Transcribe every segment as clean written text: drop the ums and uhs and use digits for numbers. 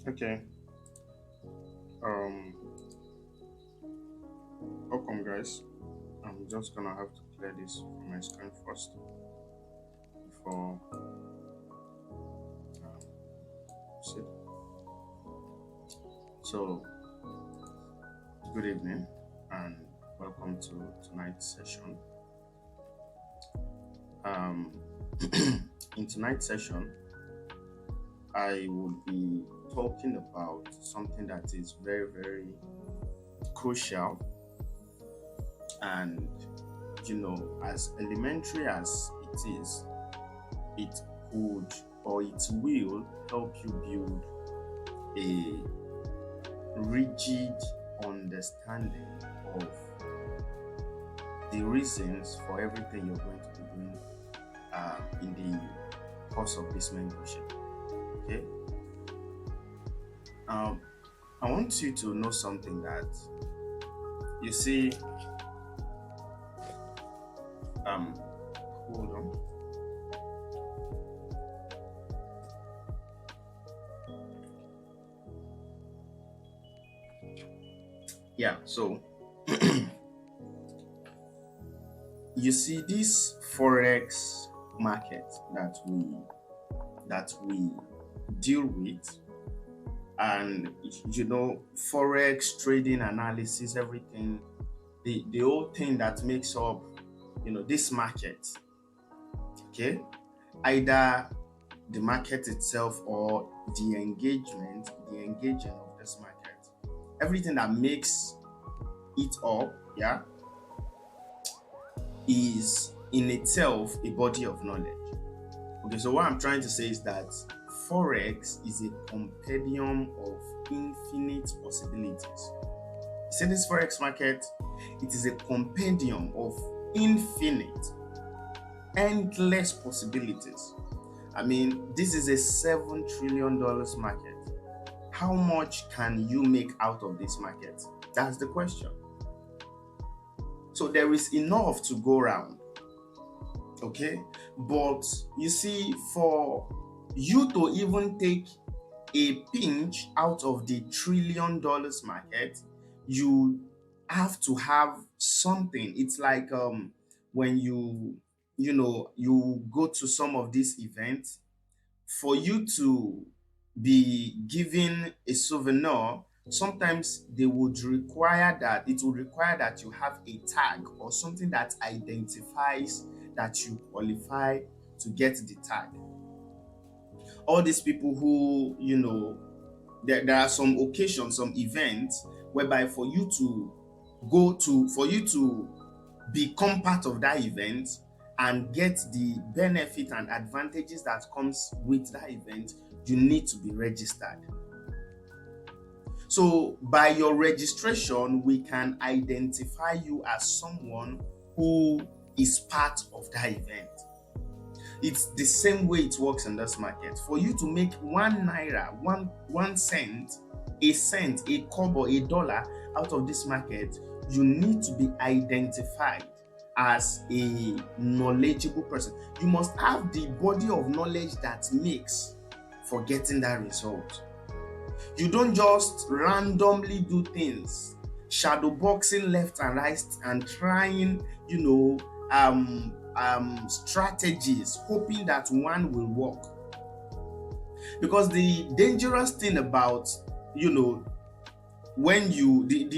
Okay. Um, welcome, guys. I'm just gonna have to clear this from my screen first before proceed. So, good evening and welcome to tonight's session. Um, in tonight's session, I will be talking about something that is very, very crucial and as elementary as it is, it could or it will help you build a rigid understanding of the reasons for everything you're going to be doing in the course of this mentorship. Okay. Um, I want you to know something that you see. Hold on. Yeah. So you see this forex market that we deal with, and forex trading analysis, everything, the whole thing that makes up this market. Okay, either the market itself or the engaging of this market, everything that makes it up, yeah, is in itself a body of knowledge. Okay, so what I'm trying to say is that forex is a compendium of infinite possibilities. You see this forex market, it is a compendium of infinite, endless possibilities. I mean, this is a $7 trillion market. How much can you make out of this market? That's the question. So there is enough to go around. Okay, but you see, for you to even take a pinch out of the $1 trillion market, you have to have something. It's like when you go to some of these events, for you to be given a souvenir, sometimes it would require that you have a tag or something that identifies that you qualify to get the tag. All these people who, there are some occasions, some events whereby for you to become part of that event and get the benefit and advantages that comes with that event, you need to be registered. So by your registration, we can identify you as someone who is part of that event. It's the same way it works in this market. For you to make 1 naira, one cent, a kobo, a dollar out of this market, you need to be identified as a knowledgeable person. You must have the body of knowledge that makes for getting that result. You don't just randomly do things, shadow boxing left and right and trying, strategies, hoping that one will work. Because the dangerous thing about, the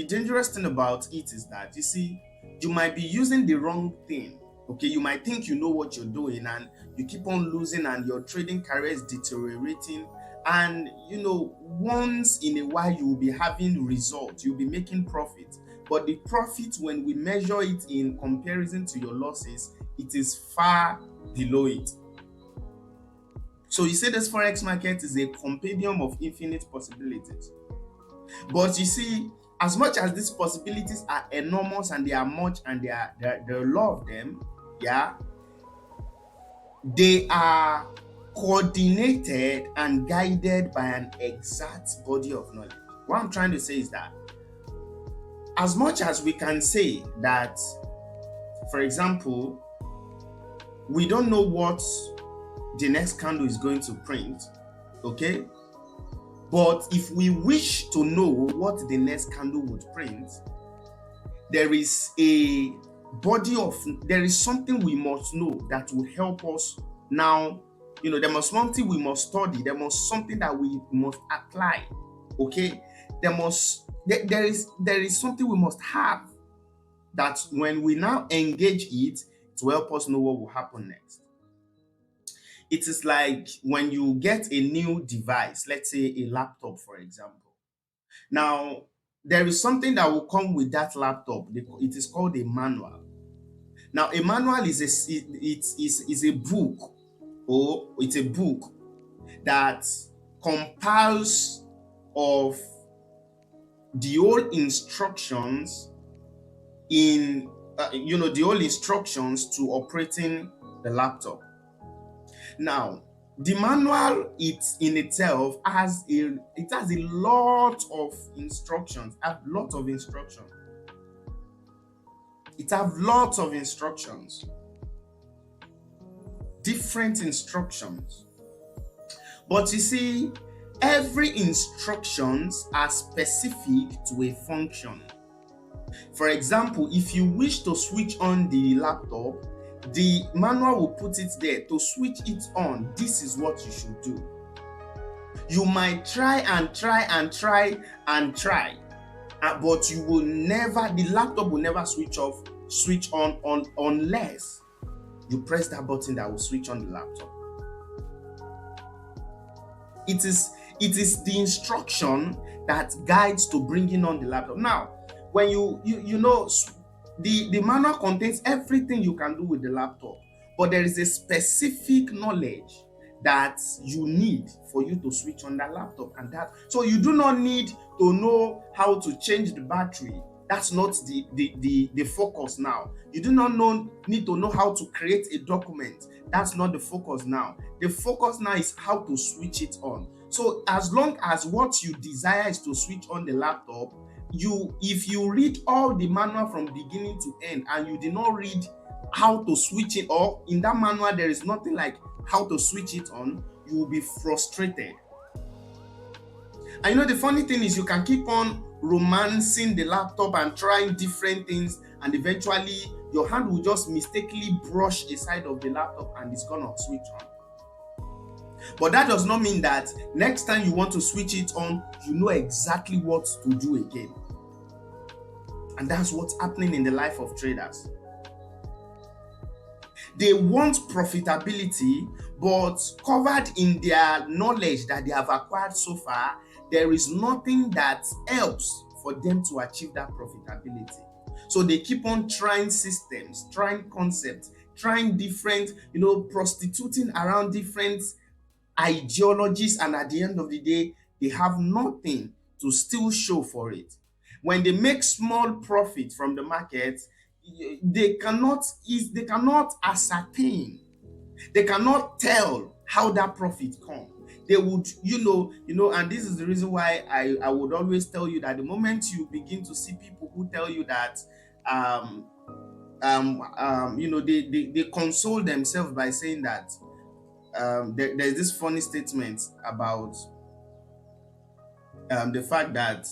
dangerous thing about it is that, you see, you might be using the wrong thing. Okay, you might think you know what you're doing and you keep on losing and your trading career is deteriorating. And once in a while you will be having results, you'll be making profit. But the profit, when we measure it in comparison to your losses, it is far below it. So you say this forex market is a compendium of infinite possibilities. But you see, as much as these possibilities are enormous and they are much and there are a lot of them, yeah, they are coordinated and guided by an exact body of knowledge. What I'm trying to say is that as much as we can say that, for example, we don't know what the next candle is going to print, okay? But if we wish to know what the next candle would print, there is something we must know that will help us now. There must something we must study. There must something that we must apply. Okay, there is something we must have, that when we now engage it will help us know what will happen next. It is like when you get a new device, let's say a laptop, for example. Now, there is something that will come with that laptop. It is called a manual. Now, a manual is a book, or it's a book that compiles of the old instructions the old instructions to operating the laptop. Now, the manual in itself has a lot of instructions. It has lots of instructions, different instructions. But you see, every instructions are specific to a function. For example, if you wish to switch on the laptop, the manual will put it there. To switch it on, this is what you should do. You might try, but you will never, the laptop will never switch on unless you press that button that will switch on the laptop. It is the instruction that guides to bringing on the laptop. Now, when the manual contains everything you can do with the laptop, but there is a specific knowledge that you need for you to switch on that laptop, so you do not need to know how to change the battery. That's not the focus now. You do not need to know how to create a document. That's not the focus now. The focus now is how to switch it on. So as long as what you desire is to switch on the laptop, if you read all the manual from beginning to end and you did not read how to switch it, or in that manual there is nothing like how to switch it on, you will be frustrated. And the funny thing is, you can keep on romancing the laptop and trying different things, and eventually your hand will just mistakenly brush a side of the laptop and it's gonna switch on. But that does not mean that next time you want to switch it on, you know exactly what to do again. And that's what's happening in the life of traders. They want profitability, but covered in their knowledge that they have acquired so far, there is nothing that helps for them to achieve that profitability. So they keep on trying systems, trying concepts, trying different, prostituting around different ideologies, and at the end of the day, they have nothing to still show for it. When they make small profit from the market, they cannot ascertain, they cannot tell how that profit comes. They would, and this is the reason why I would always tell you that the moment you begin to see people who tell you that they console themselves by saying that there's this funny statement about the fact that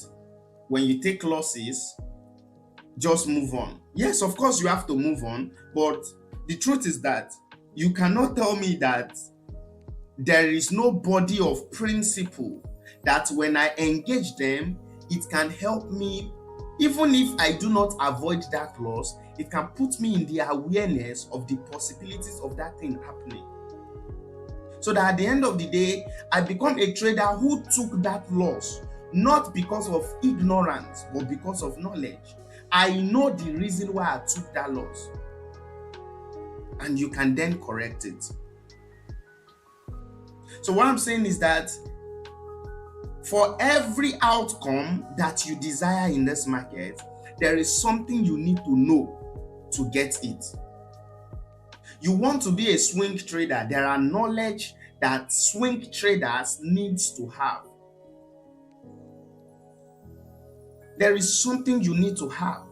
when you take losses, just move on. Yes, of course you have to move on, but the truth is that you cannot tell me that there is no body of principle that when I engage them, it can help me. Even if I do not avoid that loss, it can put me in the awareness of the possibilities of that thing happening. So that at the end of the day, I become a trader who took that loss, not because of ignorance, but because of knowledge. I know the reason why I took that loss. And you can then correct it. So what I'm saying is that for every outcome that you desire in this market, there is something you need to know to get it. You want to be a swing trader, there are knowledge that swing traders need to have. There is something you need to have.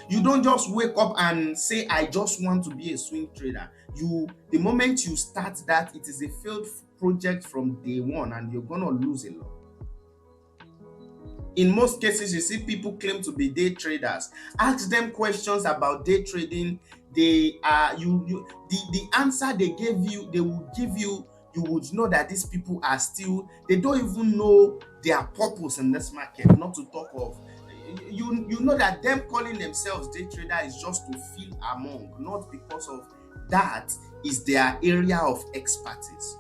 You don't just wake up and say, I just want to be a swing trader. The moment you start that, it is a failed project from day one, and you're going to lose a lot. In most cases, you see people claim to be day traders. Ask them questions about day trading. They are the answer they gave you, they will give you. You would know that these people are still, they don't even know their purpose in this market. Not to talk of, you know that them calling themselves day trader is just to feel among, not because of that is their area of expertise.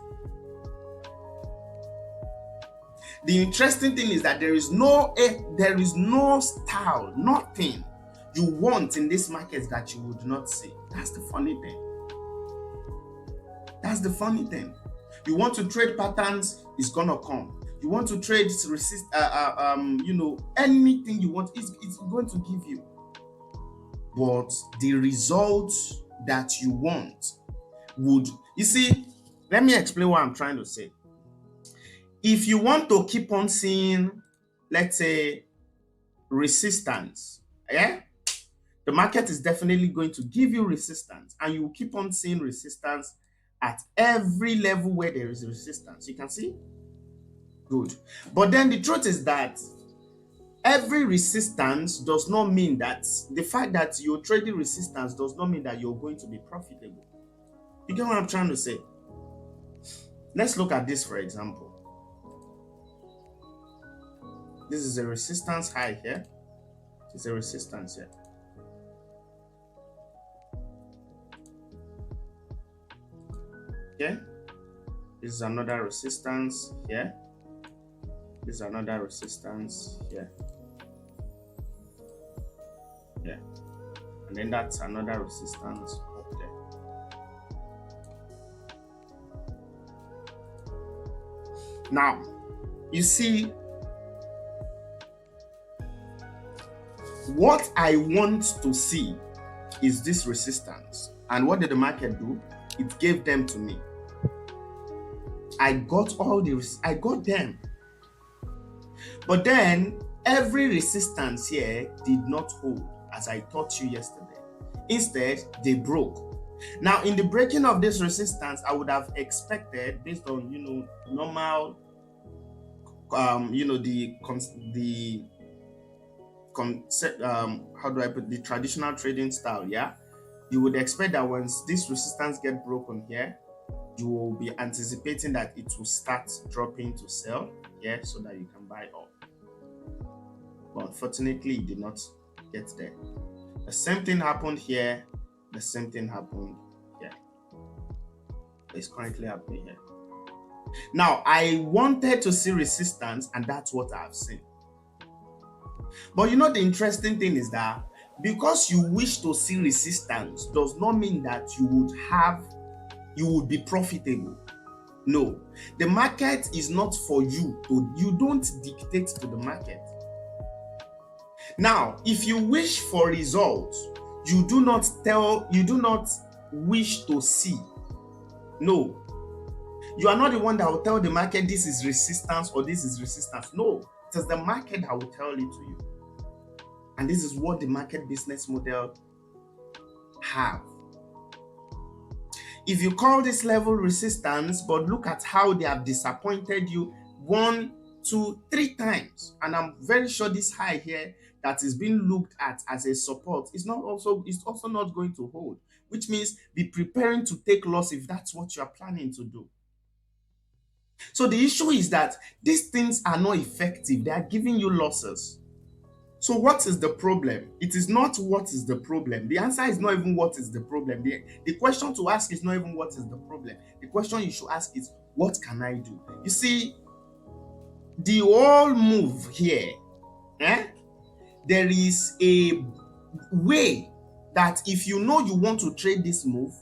The interesting thing is that there is no style, nothing you want in this market that you would not see. That's the funny thing. That's the funny thing. You want to trade patterns, it's gonna come. You want to trade anything you want, it's going to give you. But the results that you want would, you see, let me explain what I'm trying to say. If you want to keep on seeing, let's say, resistance, the market is definitely going to give you resistance, and you will keep on seeing resistance at every level where there is resistance. You can see? Good. But then the truth is that every resistance does not mean that the fact that you're trading resistance does not mean that you're going to be profitable. You get what I'm trying to say? Let's look at this, for example. This is a resistance high here. It's a resistance here. Okay. This is another resistance here. This is another resistance here. Yeah. And then that's another resistance up there. Now, you see, what I want to see is this resistance. And what did the market do? It gave them to me. I got them. But then every resistance here did not hold, as I taught you yesterday. Instead, they broke. Now, in the breaking of this resistance, I would have expected, based on normal, the traditional trading style, you would expect that once this resistance get broken here, you will be anticipating that it will start dropping to sell, so that you can buy up. But unfortunately, it did not get there. The same thing happened here. The same thing happened here. It's currently happening here. Now, I wanted to see resistance, and that's what I've seen. But the interesting thing is that because you wish to see resistance does not mean that you would be profitable. No, the market is not for you. You don't dictate to the market. Now, if you wish for results, you do not wish to see. No, you are not the one that will tell the market this is resistance or this is resistance. No, it is the market that will tell it to you. And this is what the market business model have. If you call this level resistance, but look at how they have disappointed you 1, 2, 3 times. And I'm very sure this high here that is being looked at as a support is also not going to hold, which means be preparing to take loss if that's what you are planning to do. So the issue is that these things are not effective. They are giving you losses. So what is the problem? It is not what is the problem. The answer is not even what is the problem. The question to ask is not even what is the problem. The question you should ask is, what can I do? You see, the whole move here, there is a way that if you know you want to trade this move,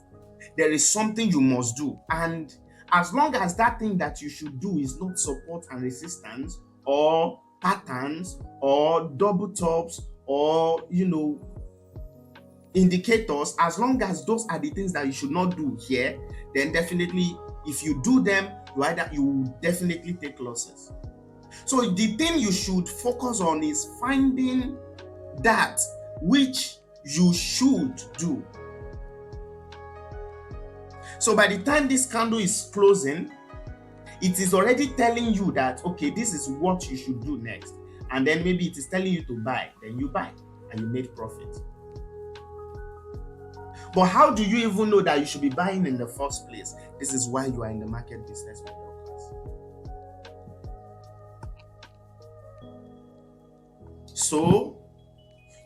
there is something you must do. And as long as that thing that you should do is not support and resistance or patterns or double tops or indicators, as long as those are the things that you should not do here, then definitely if you do them, you will definitely take losses. So the thing you should focus on is finding that which you should do. So by the time this candle is closing, it is already telling you that, okay, this is what you should do next. and then maybe it is telling you to buy, then you buy and you made profit. But how do you even know that you should be buying in the first place? This is why you are in the market business model class. So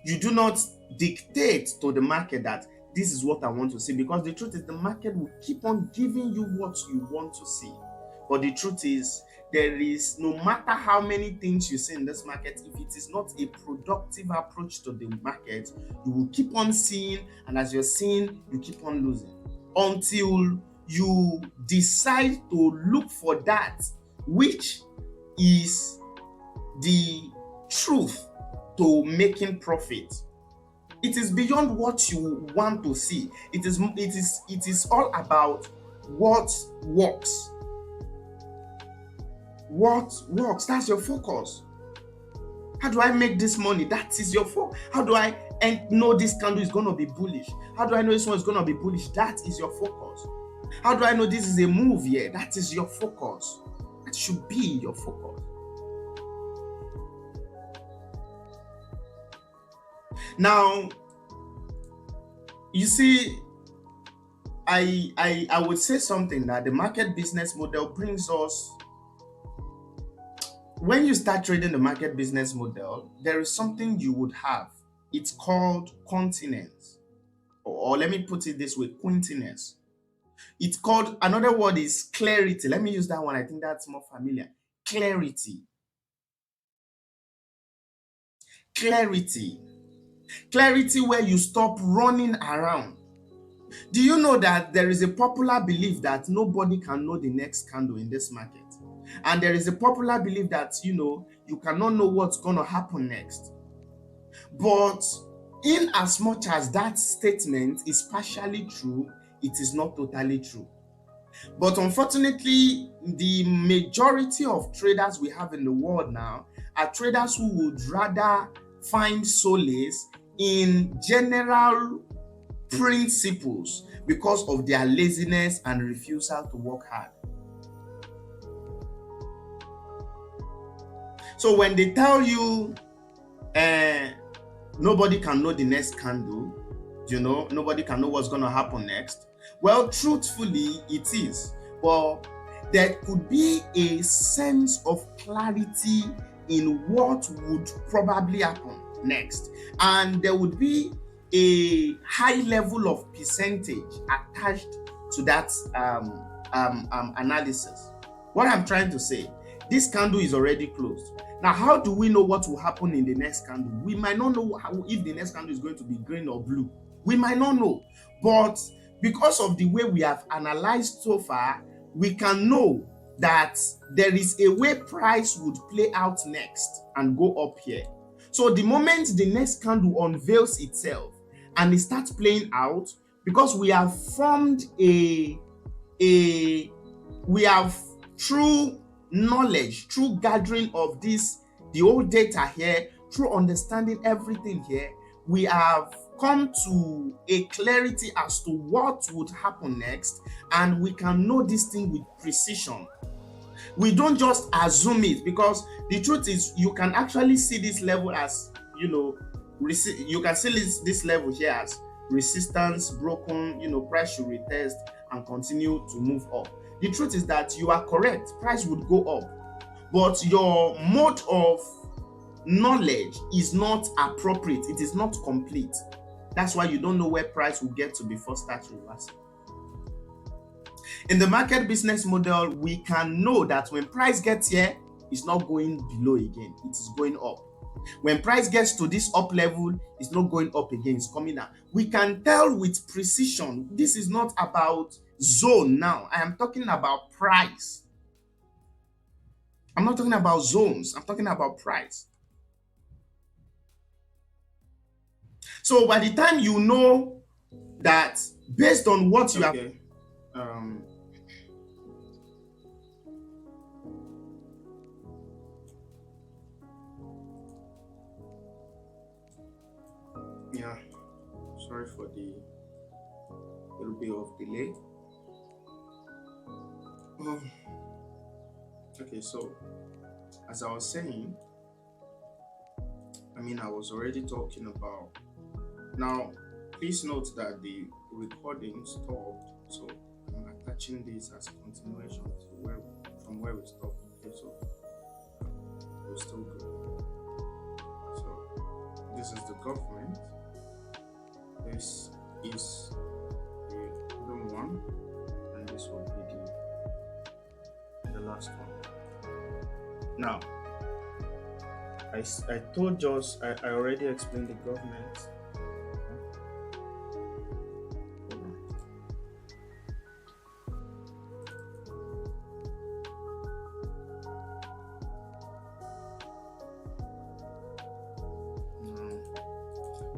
you do not dictate to the market that this is what I want to see, because the truth is the market will keep on giving you what you want to see. But the truth is, there is, no matter how many things you see in this market, if it is not a productive approach to the market, you will keep on seeing, and as you're seeing, you keep on losing until you decide to look for that which is the truth to making profit. It is beyond what you want to see. It is all about what works. What works? That's your focus. How do I make this money? That is your focus. How do I know this candle is going to be bullish? How do I know this one is going to be bullish? That is your focus. How do I know this is a move here? That is your focus. That should be your focus. Now, you see, I would say something that the market business model brings us. When you start trading the market business model, there is something you would have. It's called continence, or let me put it this way, quintiness. It's called, another word is clarity. Let me use that one. I think that's more familiar. Clarity. Clarity. Clarity where you stop running around. Do you know that there is a popular belief that nobody can know the next candle in this market? And there is a popular belief that, you cannot know what's going to happen next. But in as much as that statement is partially true, it is not totally true. But unfortunately, the majority of traders we have in the world now are traders who would rather find solace in general principles because of their laziness and refusal to work hard. So when they tell you nobody can know the next candle, nobody can know what's going to happen next, well, truthfully, it is. But there could be a sense of clarity in what would probably happen next. And there would be a high level of percentage attached to that analysis. What I'm trying to say, this candle is already closed. Now, how do we know what will happen in the next candle? We might not know if the next candle is going to be green or blue. We might not know. But because of the way we have analyzed so far, we can know that there is a way price would play out next and go up here. So the moment the next candle unveils itself and it starts playing out, because we have formed we have through knowledge, through gathering of the whole data here, through understanding everything here, we have come to a clarity as to what would happen next, and we can know this thing with precision. We don't just assume it, because the truth is you can actually see this level as, you can see this level here as resistance broken, price should retest and continue to move up. The truth is that you are correct, price would go up, but your mode of knowledge is not appropriate, it is not complete. That's why you don't know where price will get to before start reversing. In the market business model, we can know that when price gets here, it's not going below again, it is going up. When price gets to this up level, it's not going up again, it's coming down. We can tell with precision. This is not about zone now. I am talking about price. I'm not talking about zones, I'm talking about price. So by the time you know that, based on what you have, yeah, sorry for the little bit of delay. Okay, so as I was saying, I was already talking about. Now, please note that the recording stopped, so I'm attaching this as continuation to from where we stopped. Okay, so we're still good. So this is the government. This is the other one, and this will be the last one. Now, I told us I already explained the government.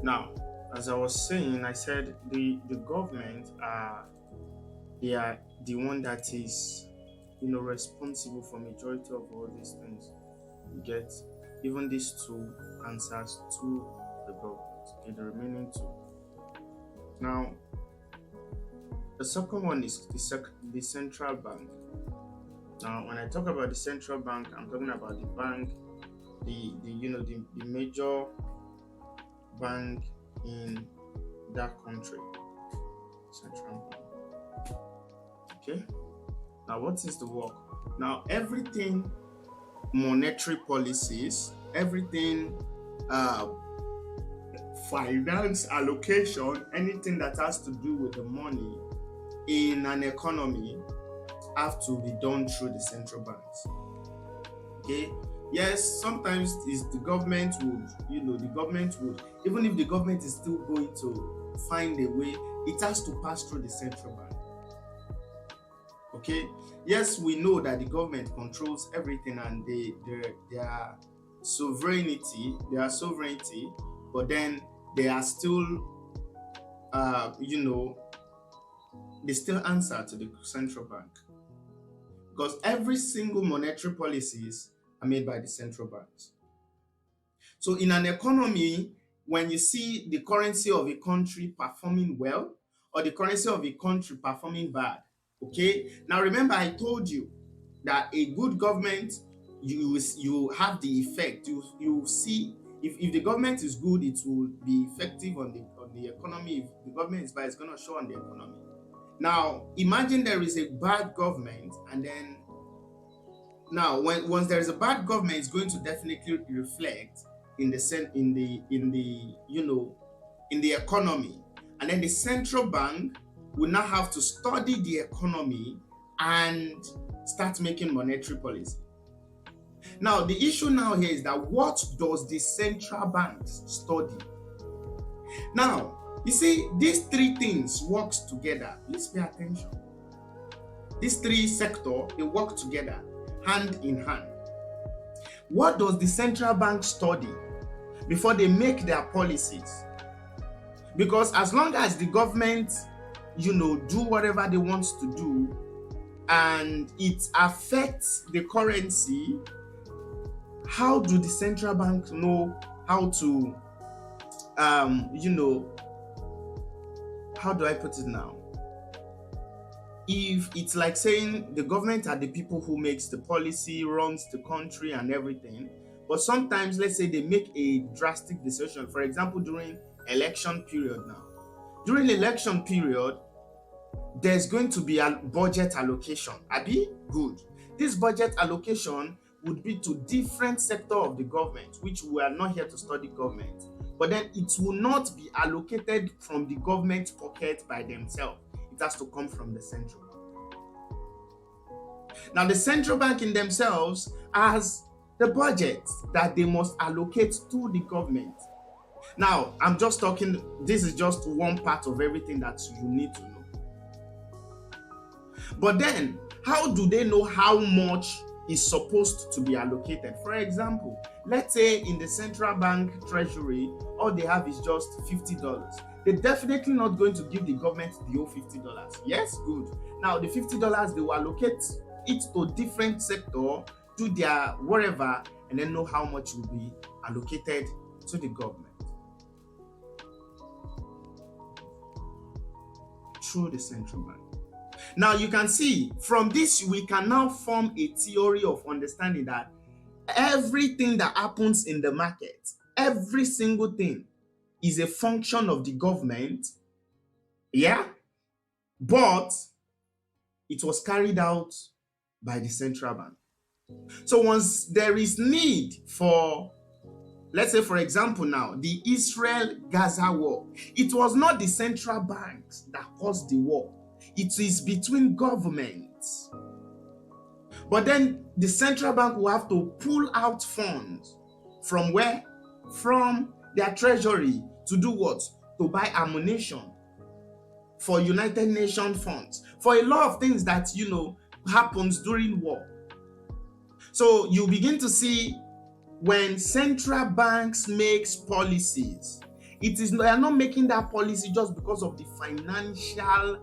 Now, as I was saying, I said the government they are the one that is responsible for majority of all these things. You get even these two answers to the government. Okay, the remaining two. Now, the second one is the central bank. Now, when I talk about the central bank, I'm talking about the bank, the major bank in that country, central bank. Okay. Now, what is the work? Now, everything monetary policies, everything finance allocation, anything that has to do with the money in an economy have to be done through the central banks. Okay. Yes, sometimes the government would, even if the government is still going to find a way, it has to pass through the central bank. Okay. Yes, we know that the government controls everything and their sovereignty, but then they are still, they still answer to the central bank, because every single monetary policies are made by the central banks. So in an economy, when you see the currency of a country performing well or the currency of a country performing bad, okay? Now remember, I told you that a good government, you have the effect. You see, if the government is good, it will be effective on the economy. If the government is bad, it's going to show on the economy. Now imagine there is a bad government, and then once there is a bad government, it's going to definitely reflect in the economy, and then the central bank will now have to study the economy and start making monetary policy. Now the issue now here is that what does the central bank study? Now you see, these three things works together. Please pay attention. These three sectors, they work together hand in hand. What does the central bank study before they make their policies? Because as long as the government, do whatever they want to do and it affects the currency, how do the central bank know how to, how do I put it now? If it's like saying the government are the people who makes the policy, runs the country and everything, but sometimes let's say they make a drastic decision. For example, during election period now. During election period, there's going to be a budget allocation. Abi? Good. This budget allocation would be to different sector of the government, which we are not here to study government. But then it will not be allocated from the government pocket by themselves. It has to come from the central bank. Now, the central bank in themselves has the budget that they must allocate to the government. Now, I'm just talking, this is just one part of everything that you need to know. But then, how do they know how much is supposed to be allocated? For example, let's say in the central bank treasury, all they have is just $50. They're definitely not going to give the government the whole $50. Yes, good. Now the $50, they will allocate it to different sector, do their whatever, and then know how much will be allocated to the government through the central bank. Now you can see from this, we can now form a theory of understanding that everything that happens in the market, every single thing is a function of the government, yeah, but it was carried out by the central bank. So once there is need for, let's say for example now, the Israel-Gaza war, it was not the central banks that caused the war. It is between governments. But then the central bank will have to pull out funds from where? From their treasury to do what? To buy ammunition for United Nations funds, for a lot of things that, happens during war. So you begin to see when central banks makes policies, they are not making that policy just because of the financial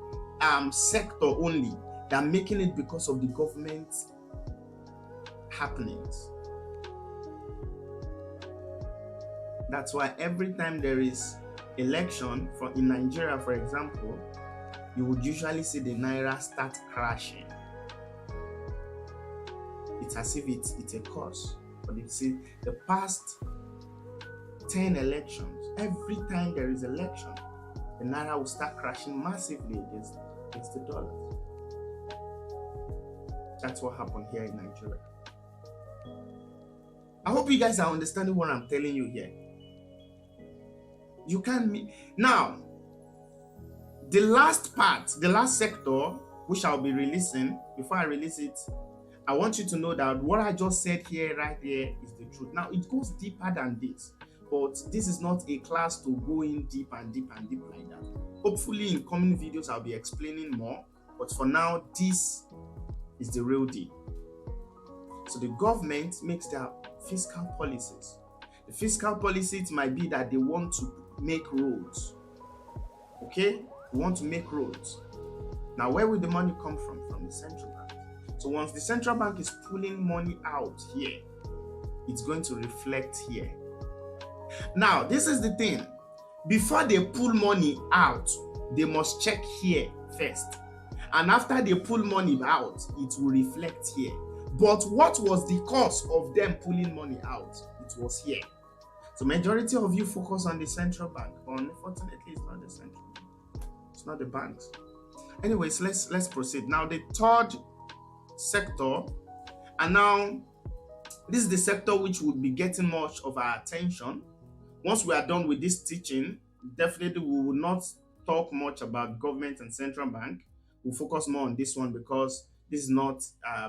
sector only. They are making it because of the government happenings. That's why every time there is election, in Nigeria, for example, you would usually see the naira start crashing. It's as if it's a cause. But you see, the past 10 elections, every time there is election, the naira will start crashing massively against the dollar. That's what happened here in Nigeria. I hope you guys are understanding what I'm telling you here. You can't now. The last part, the last sector, which I'll be releasing, before I release it, I want you to know that what I just said here, right here, is the truth. Now, it goes deeper than this, but this is not a class to go in deep and deep and deep like that. Hopefully, in coming videos, I'll be explaining more, but for now, this is the real deal. So the government makes their fiscal policies. The fiscal policies might be that they want to make roads. Okay? They want to make roads. Now, where will the money come from? From the central bank. So once the central bank is pulling money out here, it's going to reflect here. Now, this is the thing. Before they pull money out, they must check here first. And after they pull money out, it will reflect here. But what was the cause of them pulling money out? It was here. So majority of you focus on the central bank, but unfortunately, it's not the central bank. It's not the banks. Anyways, let's proceed. Now, the third sector, and now this is the sector which would be getting much of our attention. Once we are done with this teaching, definitely we will not talk much about government and central bank. We'll focus more on this one because this is not,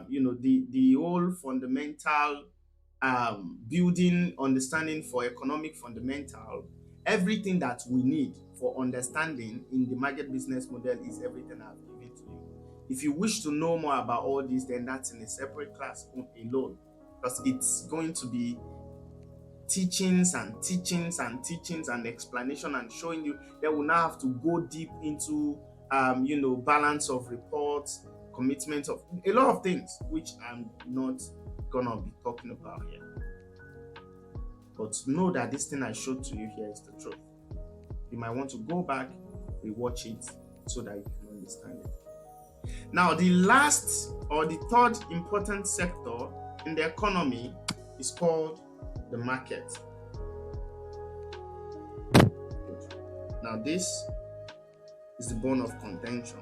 the whole fundamental building understanding for economic fundamental. Everything that we need for understanding in the market business model is everything I've given to you. If you wish to know more about all this, then that's in a separate class alone, because it's going to be teachings and teachings and teachings and explanation and showing you that we'll now have to go deep into balance of reports, commitment of a lot of things which I'm not gonna be talking about here. But know that this thing I showed to you here is the truth. You might want to go back, rewatch it so that you can understand it. Now, the last or the third important sector in the economy is called the market. Now, this is the bone of contention.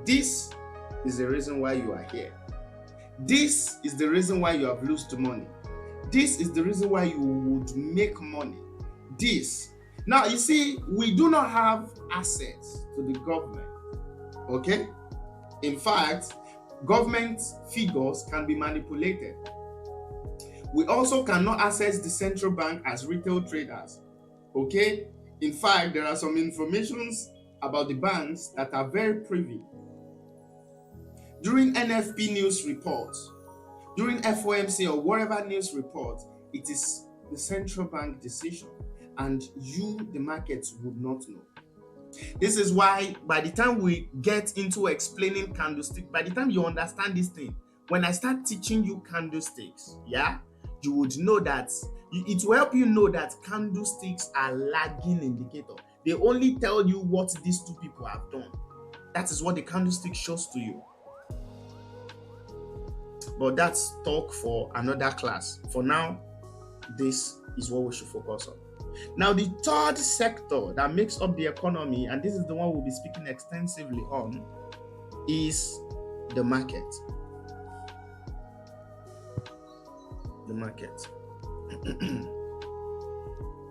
This is the reason why you are here. This is the reason why you have lost money. This is the reason why you would make money. This. Now, you see, we do not have access to the government. Okay? In fact, government figures can be manipulated. We also cannot access the central bank as retail traders. Okay? In fact, there are some informations about the banks that are very privy. During NFP news reports, during FOMC or whatever news report, it is the central bank decision, and you, the markets, would not know. This is why by the time we get into explaining candlestick, by the time you understand this thing, when I start teaching you candlesticks, you would know that it will help you know that candlesticks are lagging indicator. They only tell you what these two people have done. That is what the candlestick shows to you. But that's talk for another class. For now, this is what we should focus on. Now, the third sector that makes up the economy, and this is the one we'll be speaking extensively on, is the market. The market.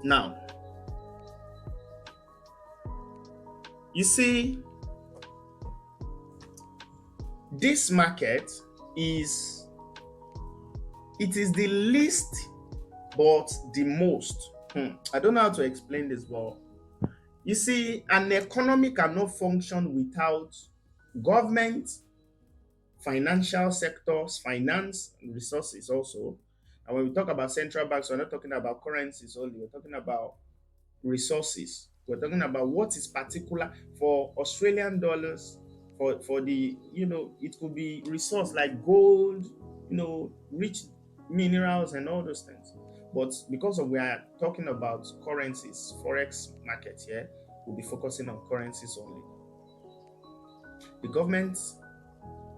Now, you see, this market is the least but the most. I don't know how to explain this, but you see, an economy cannot function without government, financial sectors, finance, and resources also. And when we talk about central banks, we're not talking about currencies only, we're talking about resources. We're talking about what is particular for Australian dollars, for the, it could be resource like gold, rich minerals and all those things. But because we are talking about currencies, forex market here, we'll be focusing on currencies only. The government,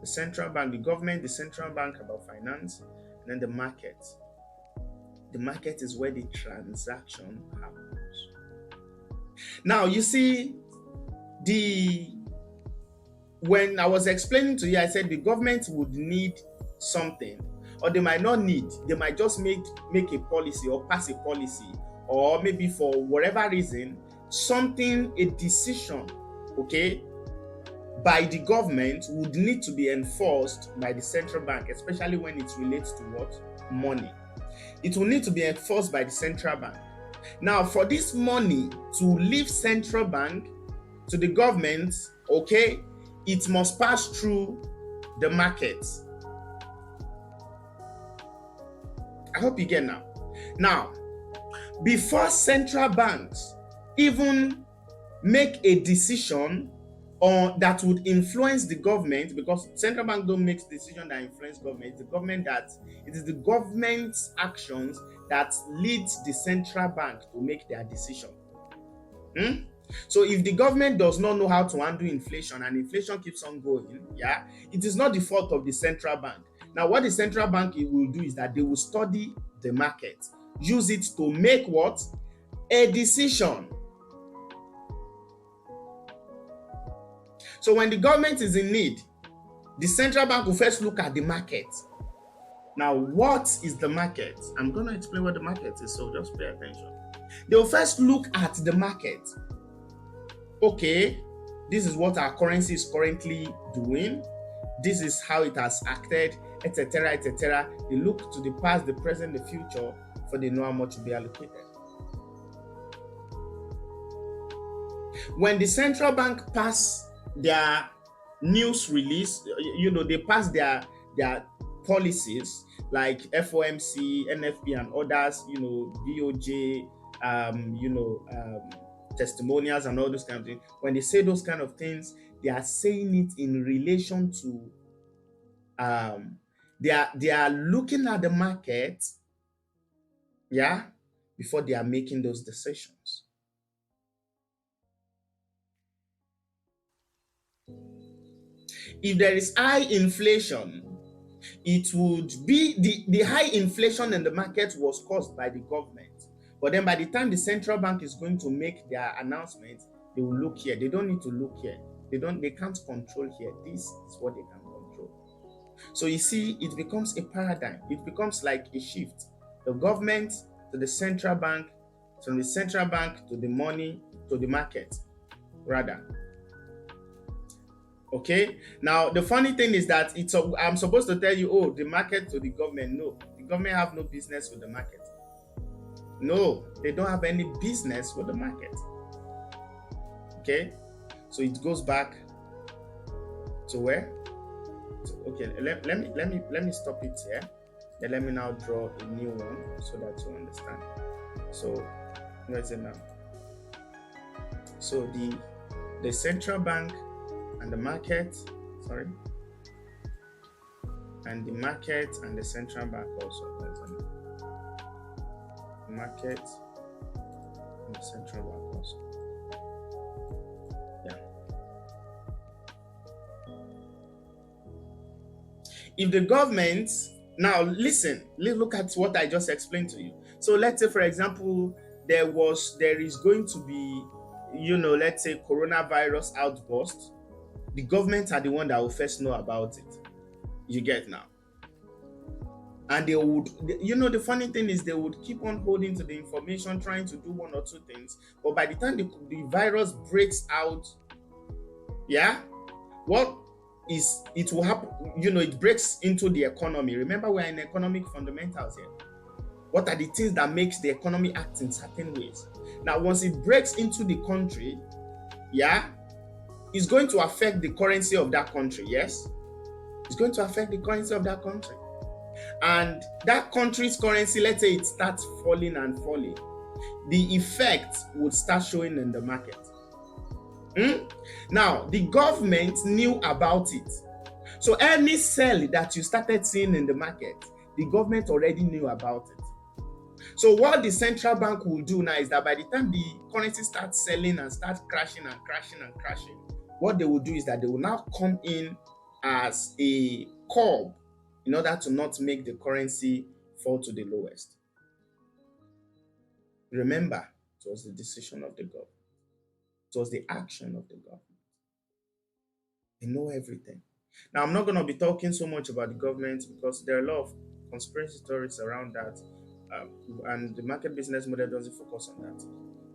the central bank, the central bank about finance, and then the market. The market is where the transaction happens. Now, you see, when I was explaining to you, I said the government would need something, or they might not need, they might just make a policy or pass a policy, or maybe for whatever reason, something, a decision, okay, by the government would need to be enforced by the central bank, especially when it relates to what? Money. It will need to be enforced by the central bank. Now, for this money to leave central bank to the government, okay, it must pass through the market. I hope you get now. Now, before central banks even make a decision that would influence the government, because central bank don't make decisions that influence government, it is the government's actions that leads the central bank to make their decision. So if the government does not know how to handle inflation and inflation keeps on going, it is not the fault of the central bank. Now, what the central bank will do is that they will study the market, use it to make what? A decision. So when the government is in need, the central bank will first look at the market. Now, what is the market? I'm going to explain what the market is, so just pay attention. They will first look at the market. Okay, this is what our currency is currently doing. This is how it has acted, etc., etc. They look to the past, the present, the future, for they know how much to be allocated. When the central bank pass their news release, they pass their policies like FOMC, NFP, and others, DOJ, testimonials and all those kind of things. When they say those kind of things, they are saying it in relation to they are looking at the market, before they are making those decisions. If there is high inflation, it would be the high inflation in the market was caused by the government. But then by the time the central bank is going to make their announcement, they will look here. They don't need to look here. They can't control here. This is what they can control. So you see, it becomes a paradigm. It becomes like a shift. The government to the central bank, from the central bank to the money, to the market, rather. Okay, now the funny thing is that I'm supposed to tell you, the market to the government. No, the government have no business with the market. No, they don't have any business with the market. Okay, so it goes back to where? Okay, let me stop it here. Then let me now draw a new one so that you understand. So where is it now? So the central bank and the market, and the market and the central bank also. The market and the central bank also. If the government Now, listen, look at what I just explained to you. So let's say, for example, there is going to be, let's say coronavirus outburst. The government are the one that will first know about it. You get now? And they would, the funny thing is they would keep on holding to the information, trying to do one or two things. But by the time the virus breaks out, yeah, what is it will happen, it breaks into the economy. Remember, we're in economic fundamentals here. What are the things that makes the economy act in certain ways? Now, once it breaks into the country, yeah, it's going to affect the currency of that country. Yes, it's going to affect the currency of that country. And that country's currency, let's say it starts falling and falling, the effect would start showing in the market. Now, the government knew about it. So any sell that you started seeing in the market, the government already knew about it. So what the central bank will do now is that by the time the currency starts selling and starts crashing and crashing and crashing, what they will do is that they will now come in as a curb in order to not make the currency fall to the lowest. Remember, it was the decision of the government. It was the action of the government. They know everything. Now, I'm not going to be talking so much about the government because there are a lot of conspiracy theories around that, and the market business model doesn't focus on that.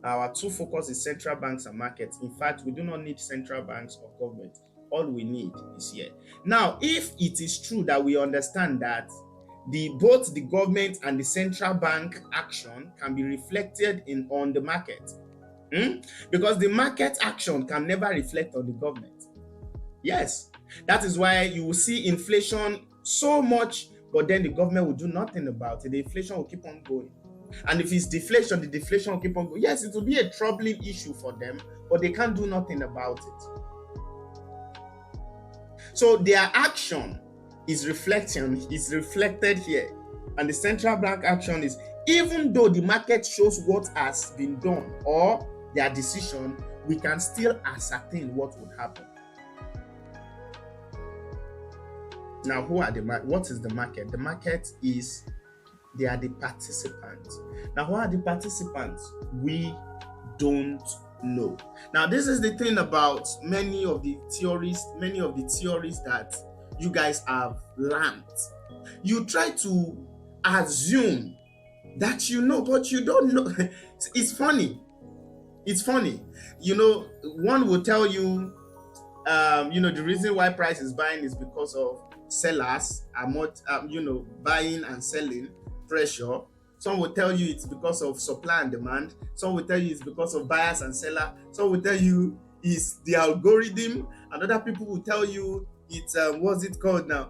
Our two focus is central banks and markets. In fact, we do not need central banks or government. All we need is here. Now, if it is true that we understand that both the government and the central bank action can be reflected on the market, because the market action can never reflect on the government. Yes, that is why you will see inflation so much, but then the government will do nothing about it. The inflation will keep on going. And if it's deflation, the deflation will keep on going. Yes, it will be a troubling issue for them, but they can't do nothing about it. So their action is reflected here. And the central bank action is, even though the market shows what has been done or their decision, we can still ascertain what would happen. Now, what is the market? The market is, they are the participants. Now, who are the participants? We don't know. Now, this is the thing about many of the theories that you guys have learned. You try to assume that you know, but you don't know. It's funny. One will tell you, the reason why price is buying is because of sellers are not, buying and selling pressure. Some will tell you it's because of supply and demand. Some will tell you it's because of buyers and sellers. Some will tell you it's the algorithm. And other people will tell you it's, what's it called now?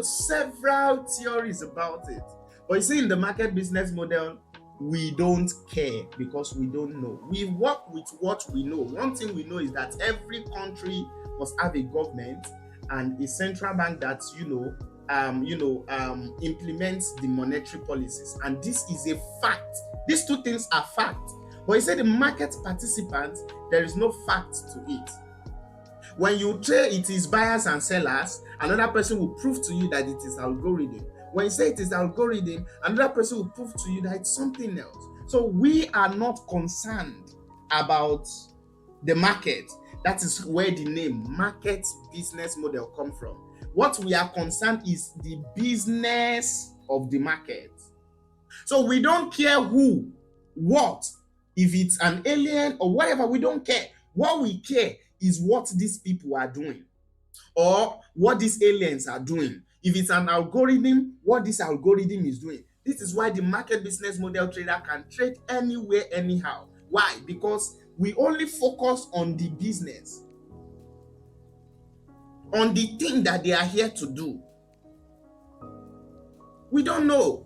Several theories about it. But you see, in the market business model, we don't care because we don't know. We work with what we know. One thing we know is that every country must have a government and a central bank that implements the monetary policies, and this is a fact. These two things are fact. But you say the market participants, there is no fact to it. When you say it is buyers and sellers, another person will prove to you that it is algorithm. When you say it is algorithm, another person will prove to you that it's something else. So we are not concerned about the market. That is where the name market business model comes from. What we are concerned is the business of the market. So we don't care who, what, if it's an alien or whatever, we don't care. What we care is what these people are doing or what these aliens are doing. If it's an algorithm, what this algorithm is doing. This is why the market business model trader can trade anywhere, anyhow. Why? Because we only focus on the business, on the thing that they are here to do. We don't know.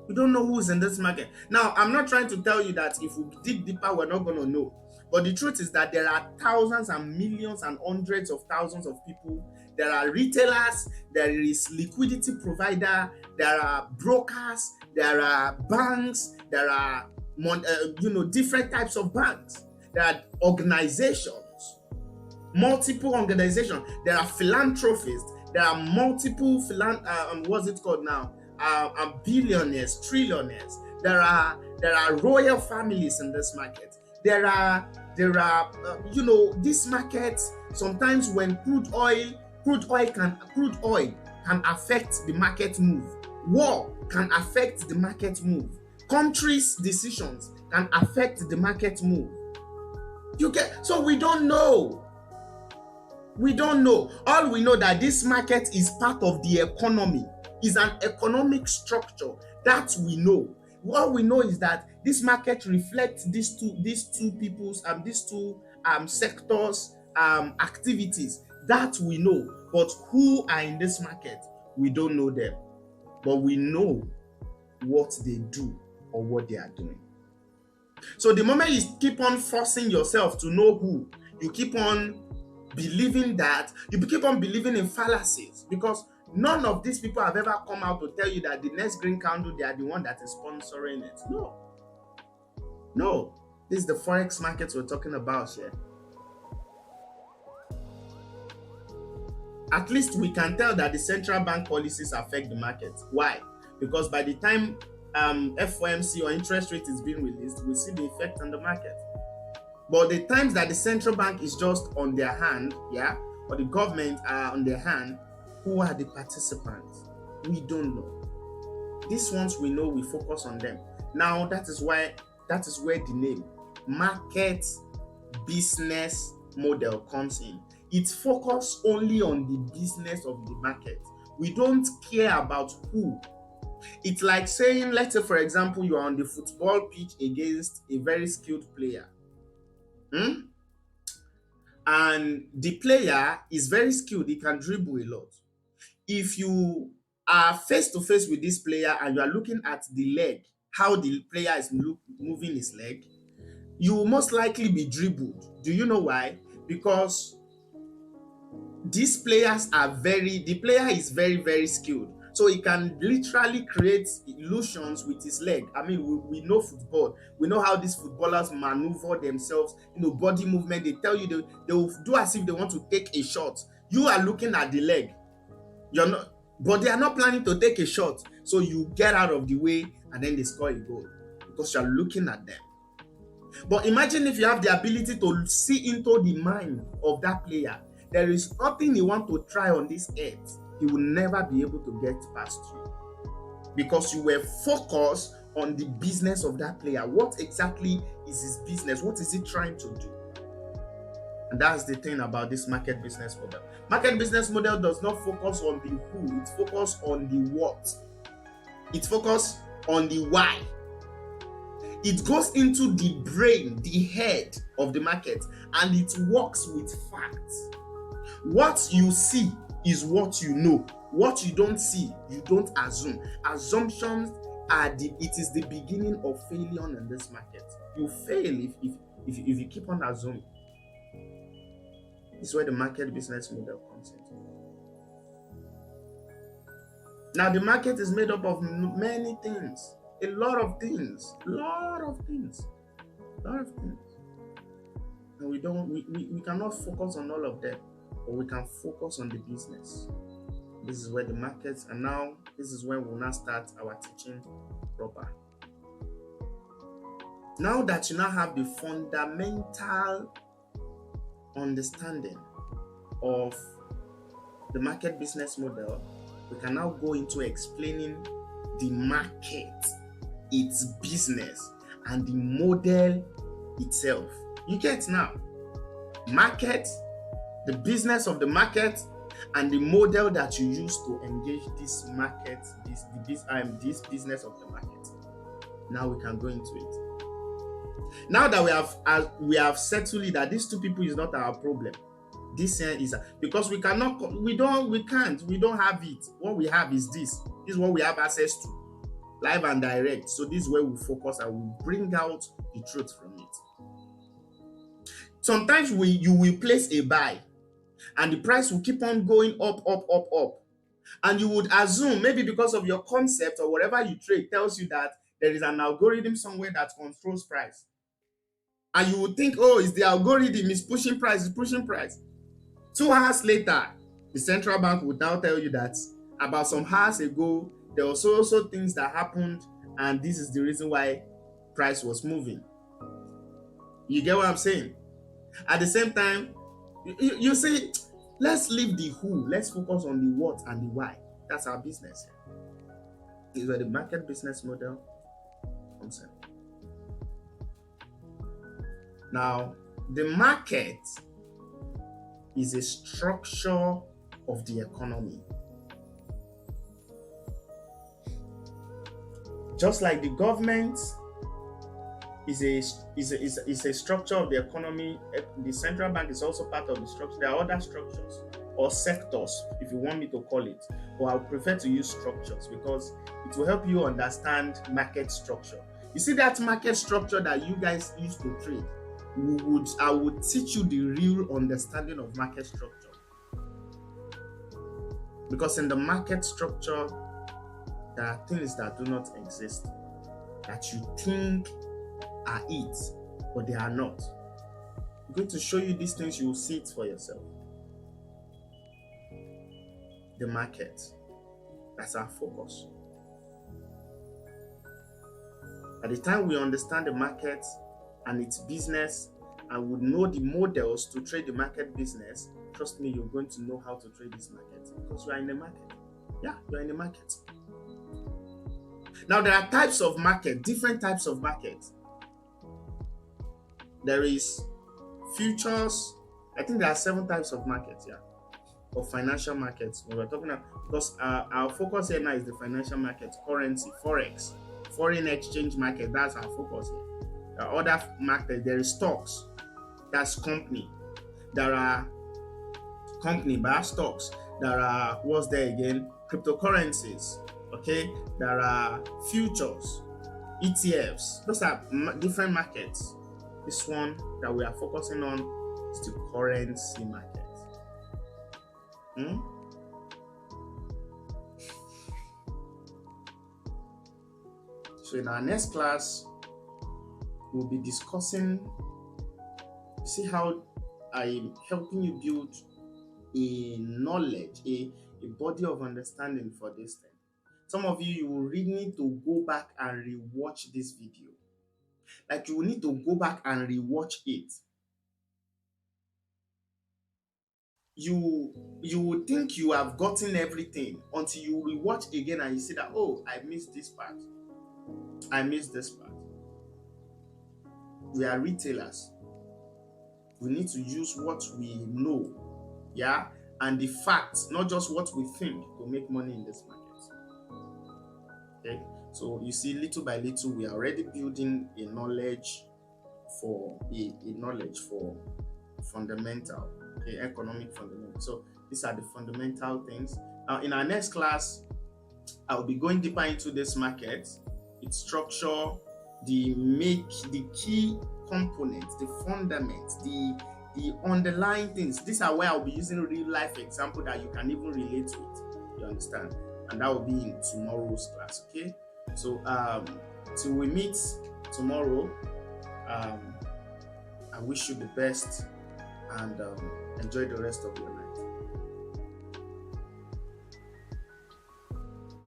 We don't know who's in this market. Now, I'm not trying to tell you that if we dig deeper, we're not going to know. But the truth is that there are thousands and millions and hundreds of thousands of people. There are retailers, there is liquidity provider, there are brokers, there are banks, there are different types of banks. There are organizations, multiple organizations. There are philanthropists. There are multiple what's it called now? Billionaires, trillionaires. There are royal families in this market. There are this market. Sometimes when crude oil can affect the market move. War can affect the market move. Countries' decisions can affect the market move. So we don't know. We don't know. All we know that this market is part of the economy, is an economic structure. That we know. What we know is that this market reflects these two people's these two sectors activities. That we know. But who are in this market? We don't know them. But we know what they do or what they are doing. So the moment you keep on forcing yourself to know who, you keep on believing in fallacies, because none of these people have ever come out to tell you that the next green candle, they are the one that is sponsoring it. No. This is the forex market we're talking about here. At least we can tell that the central bank policies affect the market. Why? Because by the time FOMC or interest rate is being released, we see the effect on the market. But the times that the central bank is just on their hand, or the government are on their hand, who are the participants? We don't know. These ones we know, we focus on them. Now that is where the name market business model comes in. It's focused only on the business of the market. We don't care about who. It's like saying, let's say for example, you are on the football pitch against a very skilled player. And the player is very skilled, he can dribble a lot. If you are face to face with this player and you are looking at the leg, how the player is moving his leg, you will most likely be dribbled. Do you know why? Because the player is very, very skilled. So he can literally create illusions with his leg. I mean, we know football. We know how these footballers maneuver themselves, body movement. They tell you they will do as if they want to take a shot. You are looking at the leg. But they are not planning to take a shot. So you get out of the way and then they score a goal because you are looking at them. But imagine if you have the ability to see into the mind of that player. There is nothing you want to try on this earth, he will never be able to get past you, because you were focused on the business of that player. What exactly is his business? What is he trying to do? And that's the thing about this market business model. Market business model does not focus on the who, it focuses on the what. It focuses on the why. It goes into the brain, the head of the market, and it works with facts. What you see is what you know. What you don't see, you don't assume. Assumptions it is the beginning of failure in this market. You fail if you keep on assuming. This is where the market business model comes in. Now the market is made up of many things, a lot of things. And we cannot focus on all of them, but we can focus on the business. This is where the markets, and now this is when we'll now start our teaching proper. Now that you now have the fundamental understanding of the market business model, we can now go into explaining the market, its business, and the model itself. You get now? Market, the business of the market, and the model that you use to engage this market, this business of the market. Now we can go into it. Now that we have settled it that these two people is not our problem. This here is because we can't, we don't have it. What we have is this. This is what we have access to, live and direct. So this is where we focus and we bring out the truth from it. Sometimes you will place a buy and the price will keep on going up. And you would assume, maybe because of your concept or whatever you trade tells you that there is an algorithm somewhere that controls price. And you would think, oh, it's the algorithm, it's pushing price. 2 hours later, The central bank would now tell you that about some hours ago, there was also things that happened, and this is the reason why price was moving. You get what I'm saying? At the same time, you say, let's leave the who, let's focus on the what and the why. That's our business. This is where the market business model comes in. Now, the market is a structure of the economy. Just like the government is a structure of the economy, the central bank is also part of the structure. There are other structures or sectors, if you want me to call it, but I would prefer to use structures because it will help you understand market structure. You see that market structure that you guys used to trade? I would teach you the real understanding of market structure. Because in the market structure, there are things that do not exist, that you think are it, but they are not. I'm going to show you these things, you will see it for yourself. The market, that's our focus. By the time we understand the market and its business, and would know the models to trade the market business, trust me, you're going to know how to trade this market because you are in the market. Yeah, you're in the market. Now, there are types of market, different types of market. There is futures. I think there are 7 types of markets, yeah, of financial markets. When we're talking about, because our focus here now is the financial market, currency, forex, foreign exchange market. That's our focus here. There are other markets. There is stocks. That's company. There are company by stocks. There are, what's there again? Cryptocurrencies. Okay. There are futures, ETFs. Those are different markets. This one that we are focusing on is the currency market. So in our next class, we'll be discussing, see how I'm helping you build a knowledge, a body of understanding for this thing. Some of you will really need to go back and rewatch this video. Like, you will need to go back and rewatch it. You will think you have gotten everything until you rewatch again and you see that, oh, I missed this part. I missed this part. We are retailers. We need to use what we know, yeah, and the facts, not just what we think, to make money in this market. Okay, so you see, little by little, we are already building a knowledge for fundamental, okay, economic fundamental. So these are the fundamental things. Now, in our next class, I'll be going deeper into this market, its structure, the key components, the fundamentals, the underlying things. These are where I'll be using real life example that you can even relate with. You understand? And that will be in tomorrow's class. Okay. So till we meet tomorrow, I wish you the best and enjoy the rest of your night.